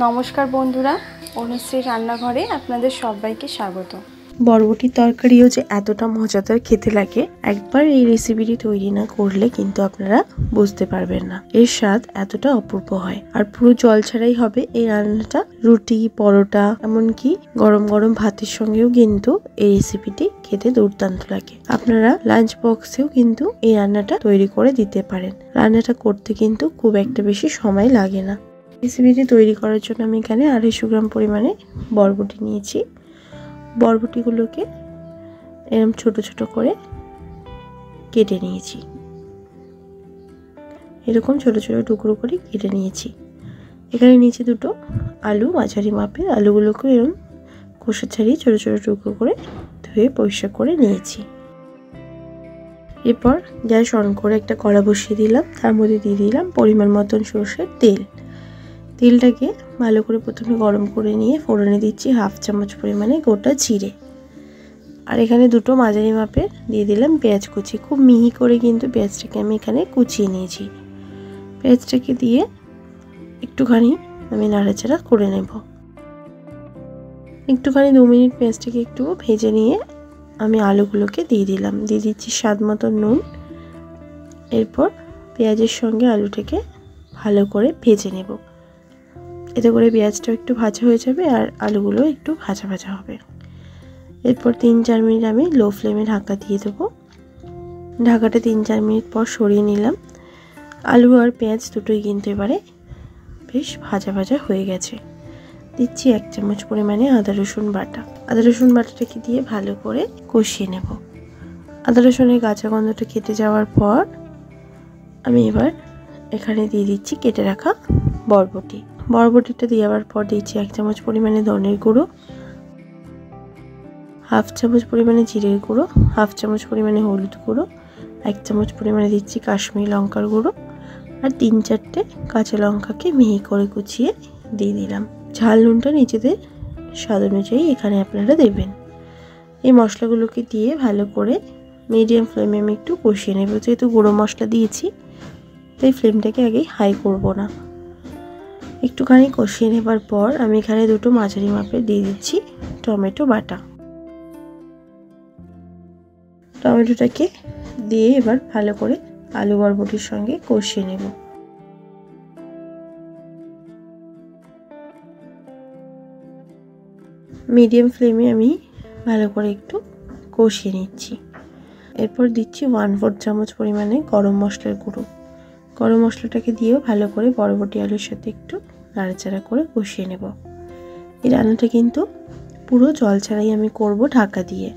নমস্কার বন্ধুরা, অনুশ্রী রান্নাঘরে আপনাদের সবাইকে স্বাগত। বরবটির তরকারিও যে এতটা মজাদার খেতে লাগে, একবার এই রেসিপিটি তৈরি না করলে কিন্তু আপনারা বুঝতে পারবেন না। এর স্বাদ এতটা অপূর্ব হয়, আর পুরো জল ছাড়াই হবে এই রান্নাটা। রুটি, পরোটা, এমনকি গরম গরম ভাতের সঙ্গেও কিন্তু এই রেসিপিটি খেতে দুর্দান্ত লাগে। আপনারা লাঞ্চ বক্সেও কিন্তু এই রান্নাটা তৈরি করে দিতে পারেন। রান্নাটা করতে কিন্তু খুব একটা বেশি সময় লাগে না। রেসিপিটি তৈরি করার জন্য আমি এখানে 250 গ্রাম পরিমাণে বরবটি নিয়েছি। বরবটিগুলোকে এরকম ছোট ছোট করে কেটে নিয়েছি। এরকম ছোট ছোট টুকরো করে কেটে নিয়েছি। এখানে নিচে দুটো আলু, মাঝারি মাপের আলুগুলোকে এরকম খোসা ছাড়িয়ে ছোট ছোট টুকরো করে ধুয়ে পরিষ্কার করে নিয়েছি। এরপর গ্যাস অন করে একটা কড়া বসিয়ে দিলাম। তার মধ্যে দিয়ে দিলাম পরিমাণ মতন সরষের তেল। তেলটাকে ভালো করে প্রথমে গরম করে নিয়ে ফোড়নে দিচ্ছি 1/2 চামচ পরিমাণে গোটা জিরে। আর এখানে দুটো মাঝারি মাপের দিয়ে দিলাম পেঁয়াজ কুচি। খুব মিহি করে কিন্তু পেঁয়াজটাকে আমি এখানে কুচিয়ে নিয়েছি। পেঁয়াজটাকে দিয়ে একটুখানি আমি নাড়াচাড়া করে নেব। একটুখানি 2 মিনিট পেঁয়াজটাকে একটু ভেজে নিয়ে আমি আলুগুলোকে দিয়ে দিলাম। দিয়ে দিচ্ছি স্বাদ মতো নুন। এরপর পেঁয়াজের সঙ্গে আলুটাকে ভালো করে ভেজে নেব। এতে করে পেঁয়াজটা একটু ভাজা হয়ে যাবে আর আলুগুলো একটু ভাজা ভাজা হবে। এরপর 3-4 মিনিট আমি লো ফ্লেমে ঢাকা দিয়ে দেবো। ঢাকাটা 3-4 মিনিট পর সরিয়ে নিলাম। আলু আর পেঁয়াজ দুটোই কিন্তু এবারে বেশ ভাজা ভাজা হয়ে গেছে। দিচ্ছি 1 চামচ পরিমাণে আদা রসুন বাটা। আদা রসুন বাটাটাকে দিয়ে ভালো করে কষিয়ে নেব। আদা রসুনের কাঁচা গন্ধটা কেটে যাওয়ার পর আমি এবার এখানে দিয়ে দিচ্ছি কেটে রাখা বরবটি। বরবটিটা দেওয়ার পর দিচ্ছি 1 চামচ পরিমাণে ধনের গুঁড়ো, 1/2 চামচ পরিমাণে জিরের গুঁড়ো, 1/2 চামচ পরিমাণে হলুদ গুঁড়ো, 1 চামচ পরিমাণে দিচ্ছি কাশ্মীরি লঙ্কার গুঁড়ো, আর 3-4টে কাঁচা লঙ্কাকে মিহি করে কুচিয়ে দিয়ে দিলাম। ঝাল নুনটা নিজেদের স্বাদ অনুযায়ী এখানে আপনারা দেবেন। এই মশলাগুলোকে দিয়ে ভালো করে মিডিয়াম ফ্লেমে আমি একটু কষিয়ে নেব। যেহেতু গুঁড়ো মশলা দিয়েছি তাই ফ্লেমটাকে আগে হাই করব না। একটুখানি কষিয়ে নেবার পর আমি এখানে দুটো মাঝারি মাপের দিয়ে দিচ্ছি টমেটো বাটা। টমেটোটাকে দিয়ে এবার ভালো করে আলু বরবটির সঙ্গে কষিয়ে নেব। মিডিয়াম ফ্লেমে আমি ভালো করে একটু কষিয়ে নিচ্ছি। এরপর দিচ্ছি 1/4 চামচ পরিমাণে গরম মশলার গুঁড়ো। গরম মশলাটাকে দিয়েও ভালো করে বরবটি আলুর সাথে একটু নাড়াচাড়া করে কষিয়ে নেব। এই রান্নাটা কিন্তু পুরো জল ছাড়াই আমি করব ঢাকা দিয়ে।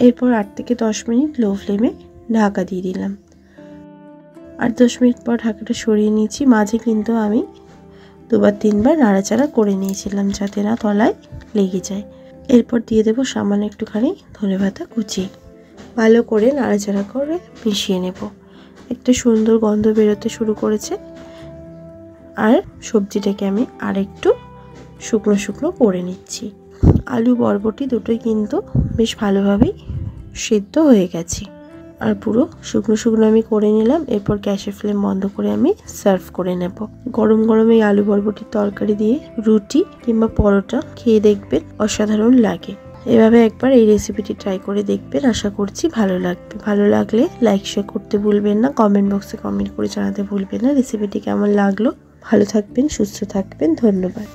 এরপর 8 থেকে 10 মিনিট লো ফ্লেমে ঢাকা দিয়ে দিলাম। 8-10 মিনিট পর ঢাকাটা সরিয়ে নিয়েছি। মাঝে কিন্তু আমি 2-3 বার নাড়াচাড়া করে নিয়েছিলাম যাতে না তলায় লেগে যায়। এরপর দিয়ে দেবো সামান্য একটুখানি ধনেপাতা কুচি। ভালো করে নাড়াচাড়া করে মিশিয়ে নেব। একটা সুন্দর গন্ধ বেরোতে শুরু করেছে। আর সবজিটাকে আমি আরেকটু শুকনো শুকনো করে নিচ্ছি। আলু বরবটি দুটোই কিন্তু বেশ ভালোভাবেই সিদ্ধ হয়ে গেছে। আর পুরো শুকনো শুকনো আমি করে নিলাম। এরপর গ্যাসের ফ্লেম বন্ধ করে আমি সার্ভ করে নেব। গরম গরম এই আলু বরবটির তরকারি দিয়ে রুটি কিংবা পরোটা খেয়ে দেখবেন, অসাধারণ লাগে। এভাবে একবার এই রেসিপিটি ট্রাই করে দেখবেন, আশা করছি ভালো লাগবে। ভালো লাগলে লাইক শেয়ার করতে ভুলবেন না, কমেন্ট বক্সে কমেন্ট করে জানাতে ভুলবেন না রেসিপিটি কেমন লাগলো। ভালো থাকবেন, সুস্থ থাকবেন, ধন্যবাদ।